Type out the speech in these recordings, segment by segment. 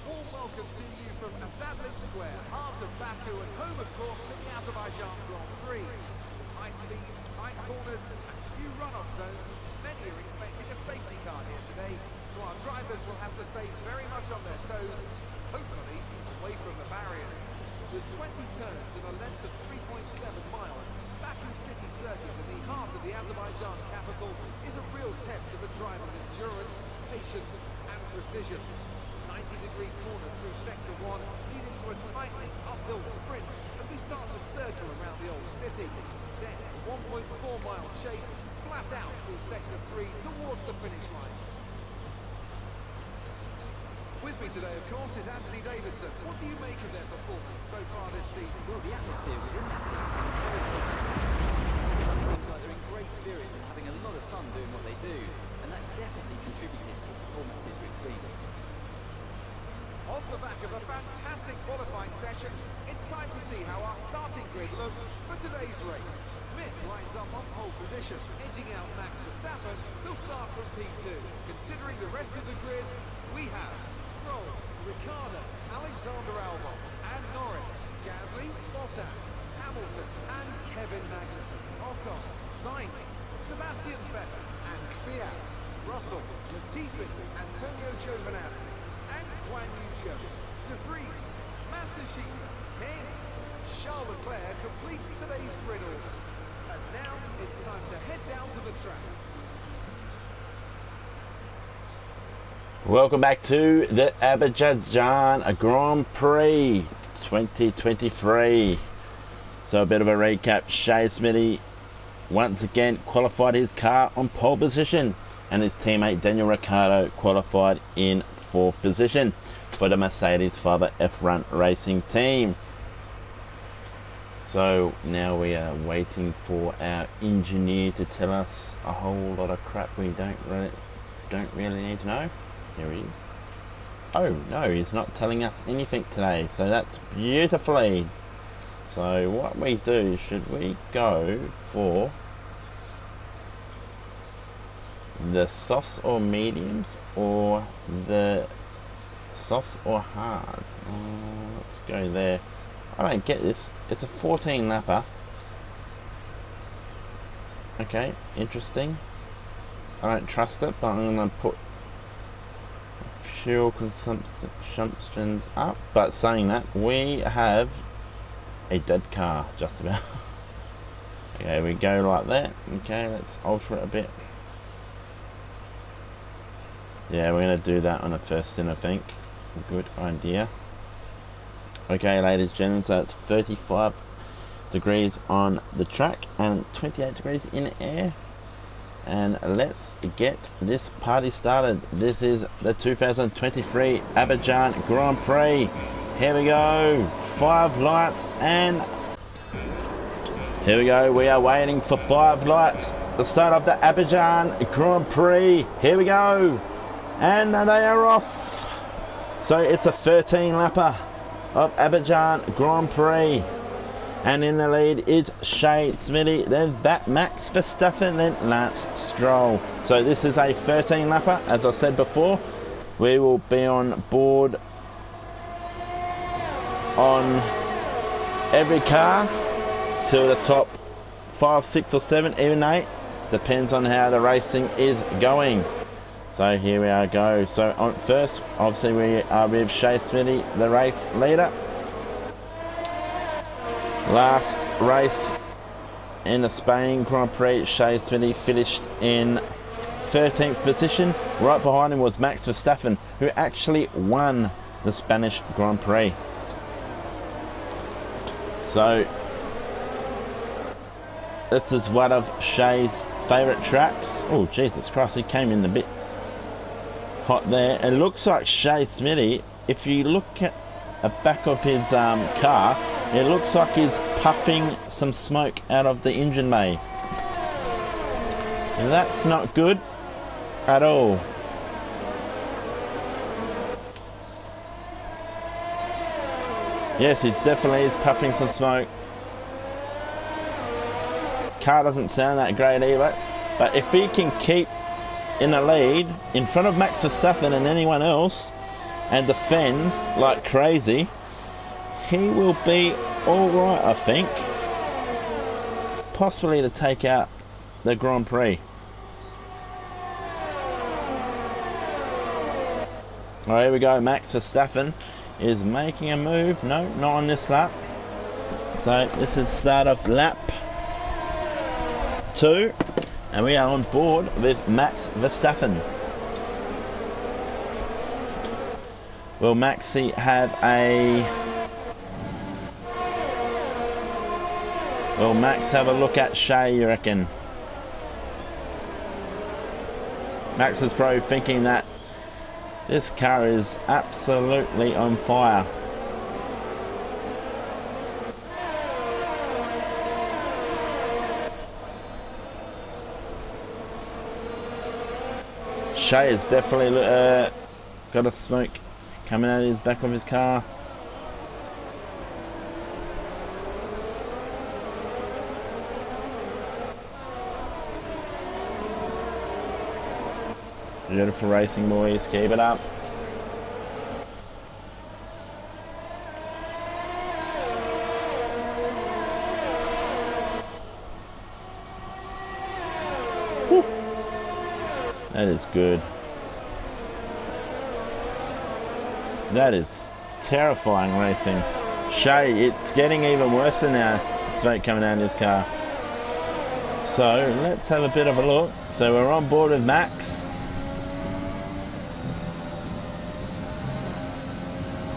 warm welcome to you from Azadlik Square, heart of Baku and home, of course, to the Azerbaijan Grand Prix. High speeds, tight corners and few run-off zones. Many are expecting a safety car here today, so our drivers will have to stay very much on their toes, hopefully away from the barriers. With 20 turns and a length of 3.7 miles, Baku City Circuit in the heart of the Azerbaijan capital is a real test of a driver's endurance, patience and precision. 90-degree corners through Sector 1, leading to a tightening uphill sprint as we start to circle around the old city. Then a 1.4-mile chase flat out through Sector 3 towards the finish line. With me today, of course, is Anthony Davidson. What do you make of their performance so far this season? Well, the atmosphere within that team is very positive. It seems like they're in great spirits and having a lot of fun doing what they do, and that's definitely contributed to the performances we've seen. Off the back of a fantastic qualifying session, it's time to see how our starting grid looks for today's race. Smith lines up on pole position, edging out Max Verstappen, who'll start from P2. Considering the rest of the grid, we have Stroll, Ricciardo, Alexander Albon, and Norris, Gasly, Bottas, Hamilton, and Kevin Magnussen, Ocon, Sainz, Sebastian Vettel, and Kvyat, Russell, Latifi, Antonio Giovinazzi, and Guan Yu Zhou, De Vries, Matsushita, King, and Charles Leclerc completes today's grid order. And now it's time to head down to the track. Welcome back to the Azerbaijan Grand Prix 2023. So a bit of a recap. Shay Smithey once again qualified his car on pole position, and his teammate Daniel Ricciardo qualified in 4th position for the Mercedes-FiveFa F1 racing team. So now we are waiting for our engineer to tell us a whole lot of crap we don't really need to know. Here he is. Oh no, he's not telling us anything today, so that's beautifully. So what we do, should we go for the softs or mediums, or the softs or hards? Let's go there. I don't get this. It's a 14 lapper. Okay, interesting. I don't trust it, but I'm going to put fuel consumption up. But saying that, we have a dead car, just about. Okay, we go like that. Okay, let's alter it a bit. Yeah, we're going to do that on the first stint, I think. Good idea. Okay, ladies and gentlemen, so it's 35 degrees on the track and 28 degrees in the air. And let's get this party started. This is the 2023 Azerbaijan Grand Prix. Here we go. 5 lights, and here we go. We are waiting for 5 lights. The start of the Azerbaijan Grand Prix. Here we go. And they are off. So it's a 13 lapper of Azerbaijan Grand Prix. And in the lead is Shay Smithey, then Max Verstappen, then Lance Stroll. So this is a 13 lapper, as I said before. We will be on board on every car till the top 5, 6 or 7, even 8. Depends on how the racing is going. So here we are go. So on first, obviously we are with Shay Smithey, the race leader. Last race in the Spain Grand Prix, Shay Smithey finished in 13th position. Right behind him was Max Verstappen, who actually won the Spanish Grand Prix. So this is one of Shay's favourite tracks. Oh Jesus Christ, he came in a bit hot there. It looks like Shay Smithey, if you look at the back of his car, it looks like he's puffing some smoke out of the engine bay. That's not good at all. Yes, he's definitely puffing some smoke. Car doesn't sound that great either, but if he can keep in the lead in front of Max Verstappen and anyone else, and defend like crazy, he will be alright, I think. Possibly to take out the Grand Prix. Alright, here we go. Max Verstappen is making a move. No, not on this lap. So this is start of lap 2, and we are on board with Max Verstappen. Will Maxi have a... Will Max have a look at Shay, you reckon? Max is probably thinking that this car is absolutely on fire. Shay has definitely got a smoke coming out of his back of his car. Beautiful racing, boys. Keep it up. Whew. That is good. That is terrifying racing. Shay, it's getting even worse than now. Smoke coming out of his car. So let's have a bit of a look. So we're on board with Max.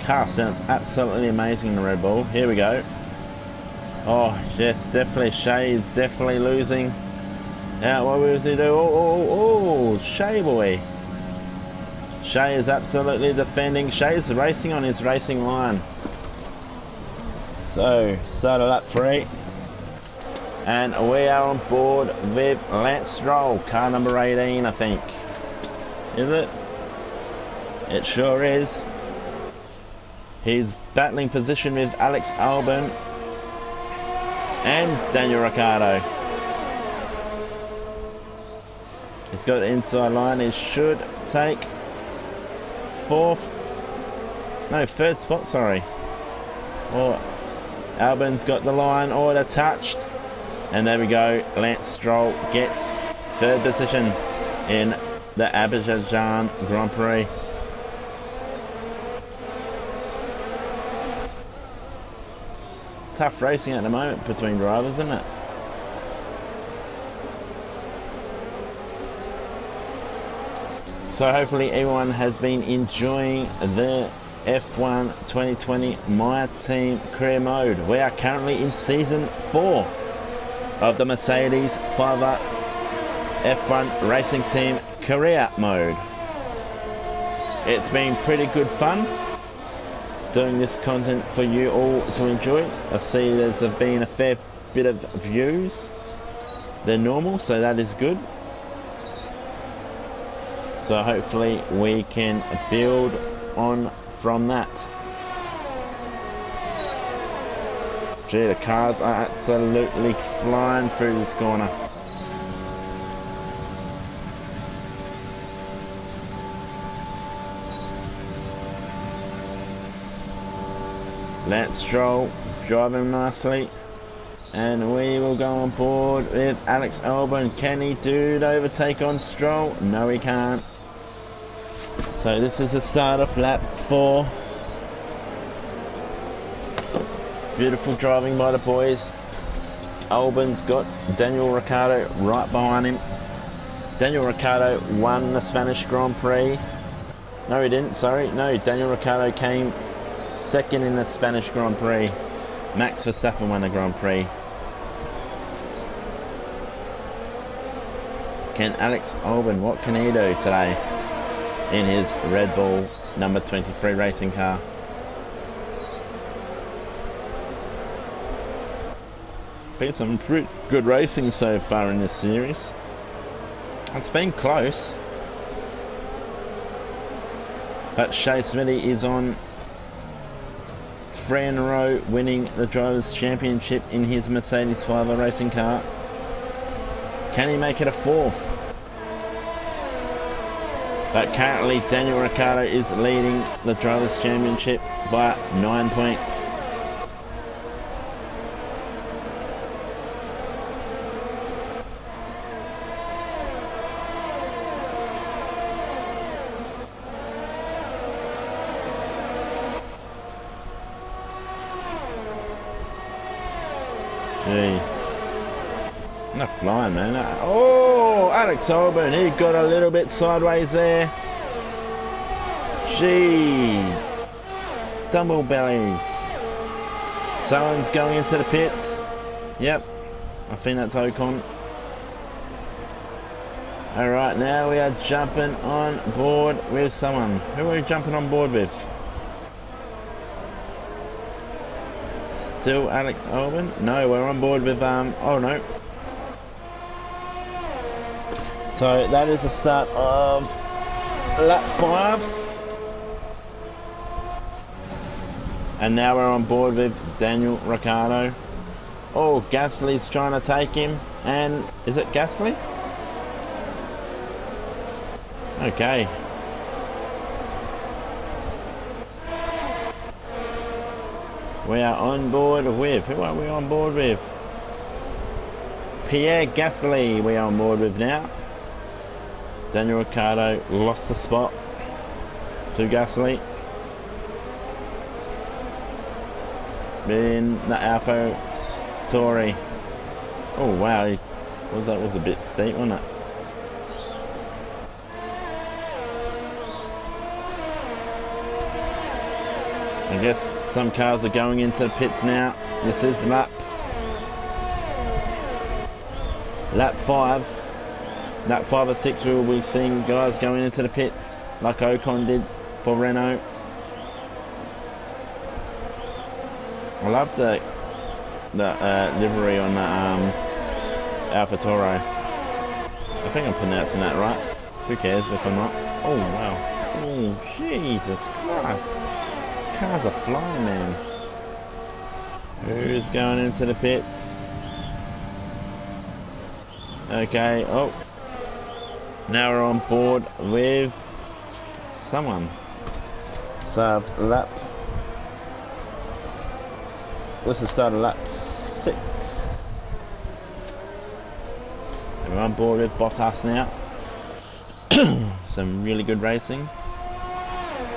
Car sounds absolutely amazing in the Red Bull. Here we go. Oh yes, definitely Shay is definitely losing. Now what will he do? Oh, Shay boy. Shay is absolutely defending. Shay's racing on his racing line. So start of lap 3. And we are on board with Lance Stroll, car number 18 I think. Is it? It sure is. He's battling position with Alex Albon and Daniel Ricciardo. He's got the inside line. He should take third spot, sorry. Or Albon's got the line order touched. And there we go. Lance Stroll gets third position in the AZERBAIJAN Grand Prix. Tough racing at the moment between drivers, isn't it? So hopefully everyone has been enjoying the F1 2020 MyTEAM career mode. We are currently in season 4 of the Mercedes-FiveFa F1 racing team career mode. It's been pretty good fun doing this content for you all to enjoy. I see there's been a fair bit of views than normal, so that is good. So hopefully we can build on from that. Gee, the cars are absolutely flying through this corner. Lance Stroll driving nicely, and we will go on board with Alex Albon. Can he do the overtake on Stroll? No, he can't. So this is the start of lap 4. Beautiful driving by the boys. Albon's got Daniel Ricciardo right behind him. Daniel Ricciardo won the Spanish Grand Prix. No, he didn't, sorry. No, Daniel Ricciardo came second in the Spanish Grand Prix. Max Verstappen won the Grand Prix. Can Alex Albon, what can he do today in his Red Bull number 23 racing car? Been some pretty good racing so far in this series. It's been close, but Shay Smithey is on 3 in a row winning the Drivers' Championship in his Mercedes-FiveFa racing car. Can he make it a 4th? But currently Daniel Ricciardo is leading the Drivers' Championship by 9 points. Gee. Not flying, man. Oh, Alex Albon, he got a little bit sideways there. Jeez. Dumble belly. Someone's going into the pits. Yep. I think that's Ocon. Alright, now we are jumping on board with someone. Who are we jumping on board with? Still Alex Albon? No, we're on board with, oh no. So that is the start of lap 5. And now we're on board with Daniel Ricciardo. Oh, Gasly's trying to take him. And is it Gasly? Okay. We are on board with, who are we on board with? Pierre Gasly we are on board with now. Daniel Ricciardo lost a spot to Gasly. In the Alpha Tauri. Oh wow, that was a bit steep, wasn't it? I guess some cars are going into the pits now. This is lap 5. Lap 5 or 6 we will be seeing guys going into the pits like Ocon did for Renault. I love the livery on the Alpha Tauri. I think I'm pronouncing that right. Who cares if I'm not? Oh wow. Oh Jesus Christ. Cars are flying, man. Who's going into the pits? Okay, oh. Now we're on board with someone. So lap. This is start of lap 6. And we're on board with Bottas now. Some really good racing.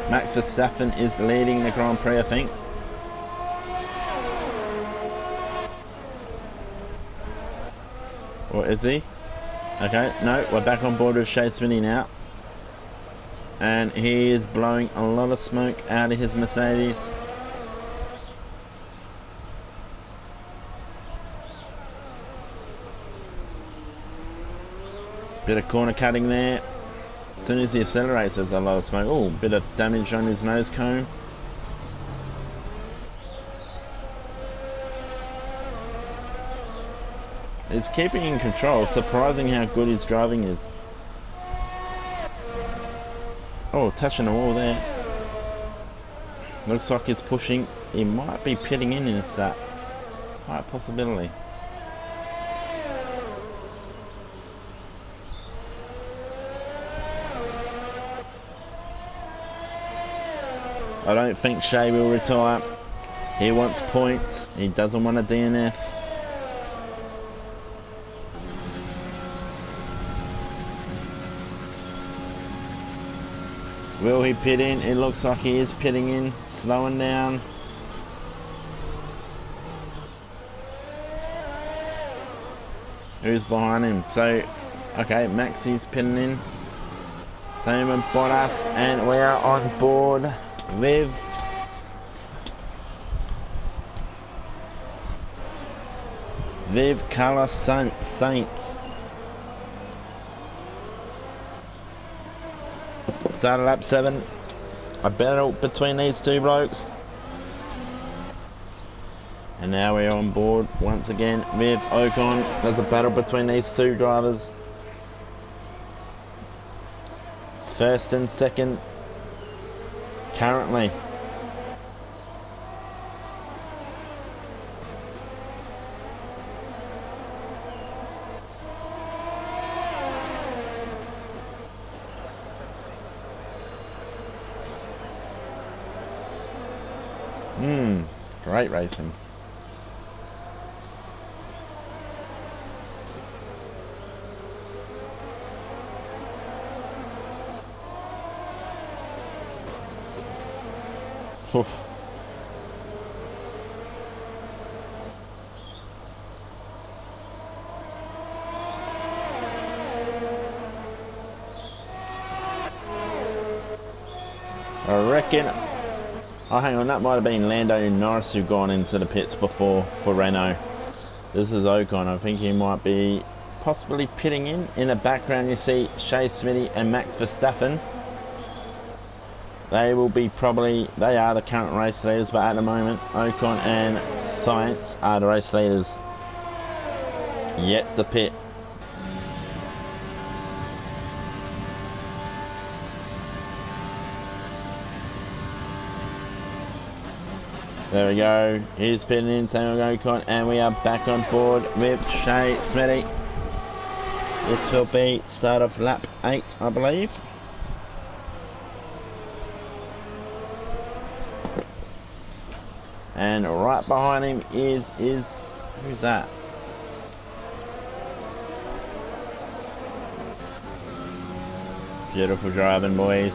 Max Verstappen is leading the Grand Prix, I think. Or is he? Okay, no, we're back on board with Shay Smithey now. And he is blowing a lot of smoke out of his Mercedes. Bit of corner cutting there. As soon as he accelerates, there's a lot of smoke. Oh, bit of damage on his nose cone. He's keeping in control. Surprising how good his driving is. Oh, touching the wall there. Looks like he's pushing. He might be pitting in his start. Right, possibility. I don't think Shay will retire. He wants points. He doesn't want a DNF. Will he pit in? It looks like he is pitting in, slowing down. Who's behind him? So, okay, Maxi's pitting in. Same with Bottas, and we are on board with Carlos Sainz. Started lap 7. A battle between these two blokes. And now we're on board once again with Ocon. There's a battle between these two drivers. First and second currently. great racing. Oof. I reckon, oh hang on, that might have been Lando Norris who gone into the pits before for Renault. This is Ocon. I think he might be possibly pitting in. In the background you see Shay Smithey and Max Verstappen. They will be probably, they are the current race leaders, but at the moment Ocon and Sainz are the race leaders. Yet the pit. There we go, he's pitting in Daniel Ocon, and we are back on board with Shay Smithey. This will be start of lap 8, I believe. And right behind him is who's that? Beautiful driving, boys.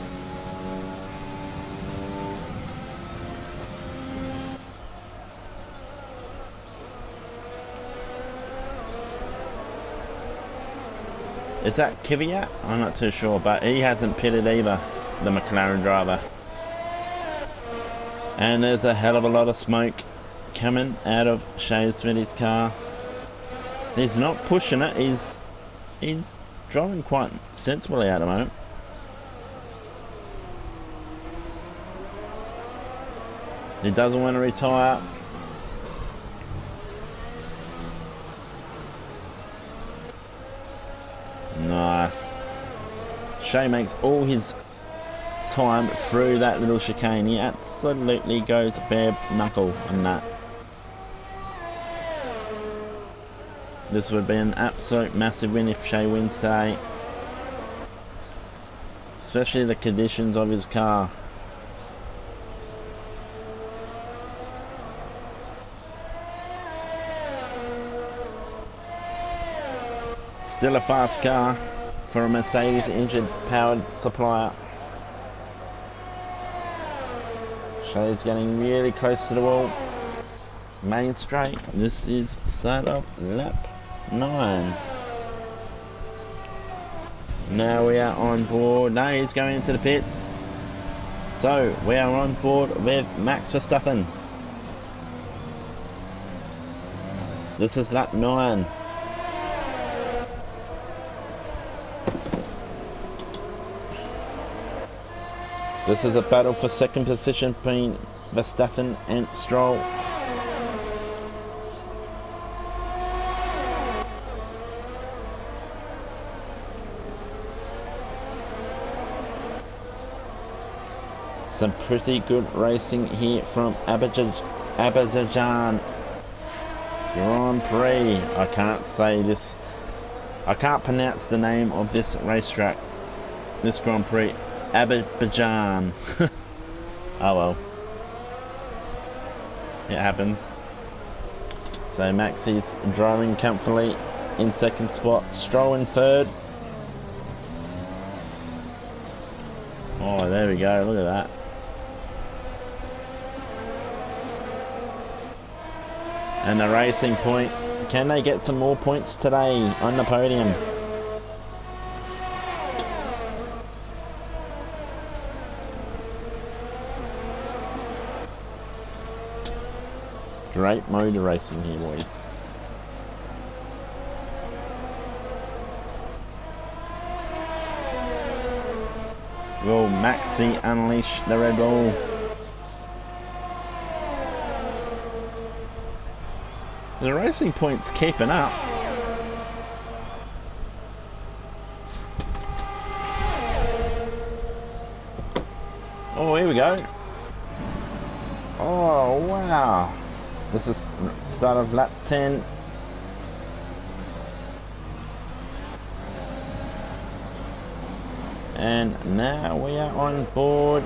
Is that Kvyat? I'm not too sure, but he hasn't pitted either, the McLaren driver. And there's a hell of a lot of smoke coming out of Shay Smithey's car. He's not pushing it, he's driving quite sensibly at the moment. He doesn't want to retire. Nah. Shay makes all his time through that little chicane. He absolutely goes bare knuckle on that. This would be an absolute massive win if Shay wins today. Especially the conditions of his car. Still a fast car for a Mercedes engine powered supplier. Shay's getting really close to the wall. Main straight. This is start of lap 9. Now we are on board. No, he's going into the pits. So we are on board with Max Verstappen. This is lap 9. This is a battle for second position between Verstappen and Stroll. Some pretty good racing here from AZERBAIJAN Grand Prix. I can't say this. I can't pronounce the name of this racetrack. This Grand Prix. AZERBAIJAN. Oh well. It happens. So Maxi's driving comfortably in second spot. Stroll in third. Oh, there we go. Look at that. And the Racing Point. Can they get some more points today on the podium? Great motor racing here, boys. Will Maxi unleash the Red Bull? The Racing Point's keeping up. Oh, here we go. Oh, wow. This is start of lap 10. And now we are on board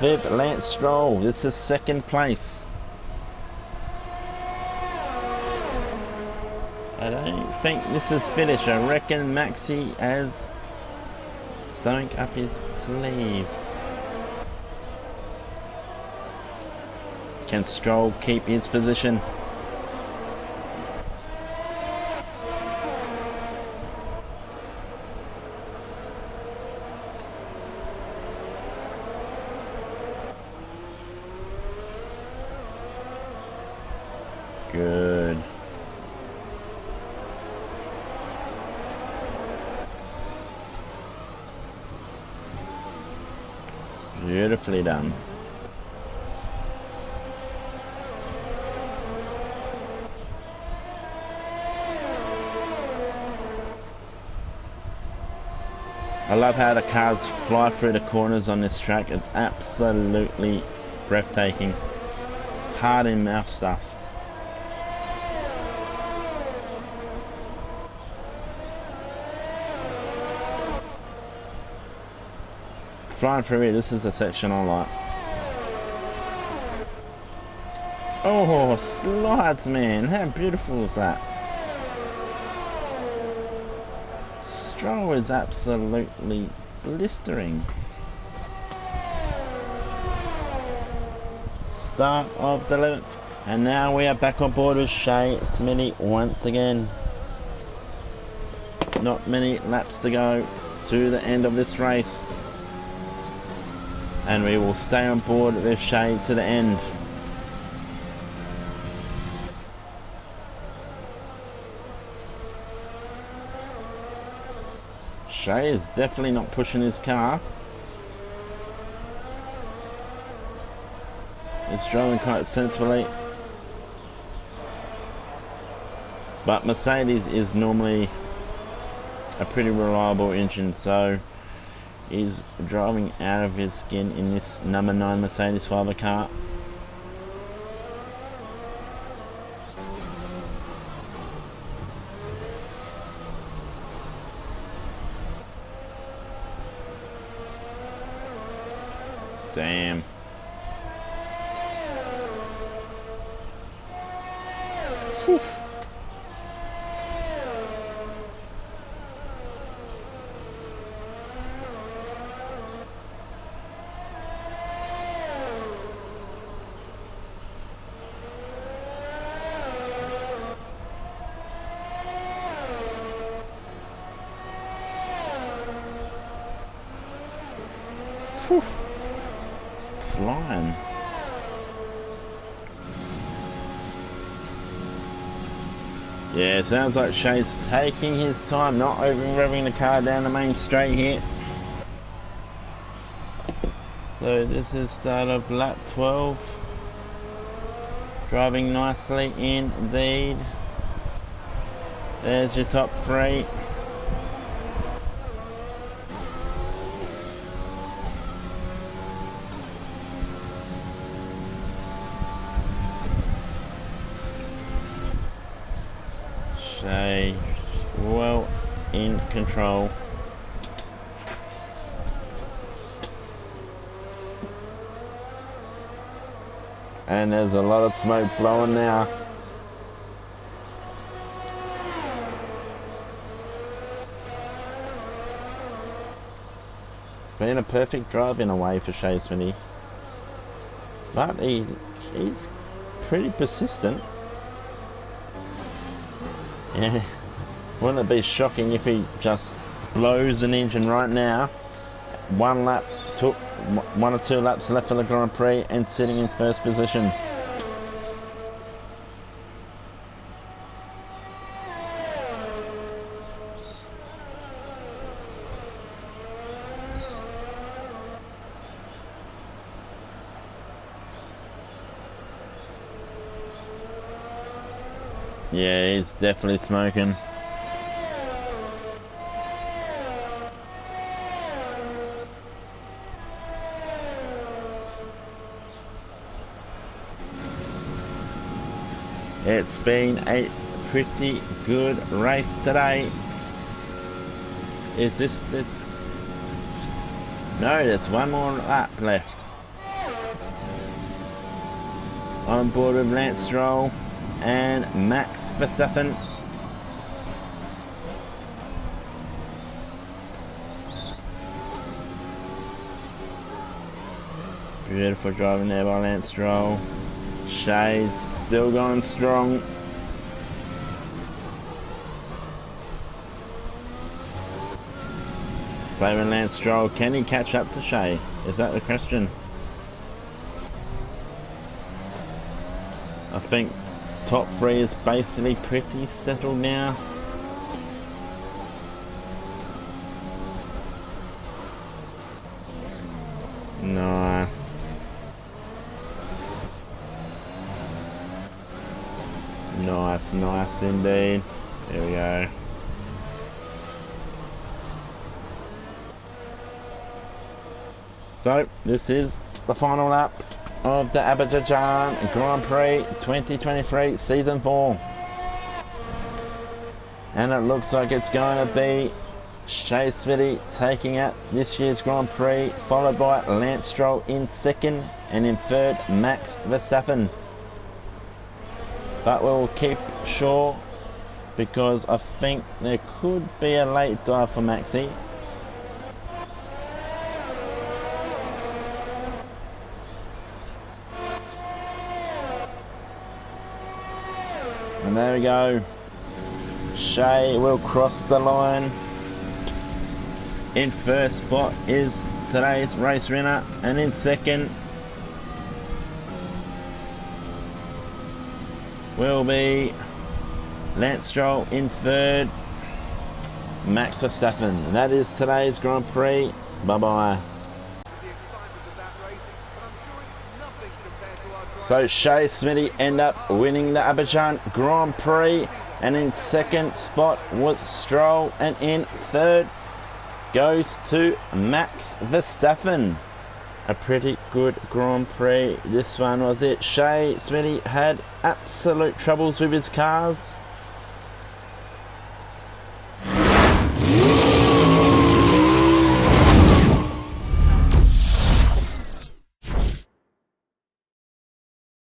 with Lance Stroll. This is second place. think this is finished. I reckon Maxi has something up his sleeve. Can Stroll keep his position? Good. Beautifully done. I love how the cars fly through the corners on this track. It's absolutely breathtaking. Hard in mouth stuff. Flying through here, this is the section I like. Oh, slides, man. How beautiful is that? Stroll is absolutely blistering. Start of the 11th. And now we are back on board with Shay Smithey once again. Not many laps to go to the end of this race. And we will stay on board with Shay to the end. Shay is definitely not pushing his car. He's driving quite sensibly. But Mercedes is normally a pretty reliable engine, so he's driving out of his skin in this number 9 Mercedes-FiveFa car. Damn. Whew. Whew. Flying. Yeah, sounds like Shay's taking his time, not over revving the car down the main straight here. So this is start of lap 12. Driving nicely indeed. There's your top 3. Shay well in control. And there's a lot of smoke blowing now. It's been a perfect drive in a way for Shay Smithey. But he's pretty persistent. Yeah, wouldn't it be shocking if he just blows an engine right now? 1 lap, took 1 or 2 laps left for the Grand Prix and sitting in first position. Yeah, he's definitely smoking. It's been a pretty good race today. Is this the... No, there's 1 more lap left. On board with Lance Stroll and Max Verstappen. Beautiful driving there by Lance Stroll. Shay's still going strong. Saving Lance Stroll. Can he catch up to Shay? Is that the question? I think top 3 is basically pretty settled now. Nice. Nice indeed. There we go. So, this is the final lap of the AZERBAIJAN Grand Prix 2023 Season 4. And it looks like it's going to be Shay Smithey taking out this year's Grand Prix, followed by Lance Stroll in second, and in third, Max Verstappen. But we'll keep sure, because I think there could be a late dive for Maxi. And there we go. Shay will cross the line. In first spot is today's race winner, and in second will be Lance Stroll, in third Max Verstappen. That is today's Grand Prix. Bye bye. So Shay Smithey end up winning the AZERBAIJAN Grand Prix, and in second spot was Stroll, and in third goes to Max Verstappen. A pretty good Grand Prix this one, was it? Shay Smithey had absolute troubles with his cars,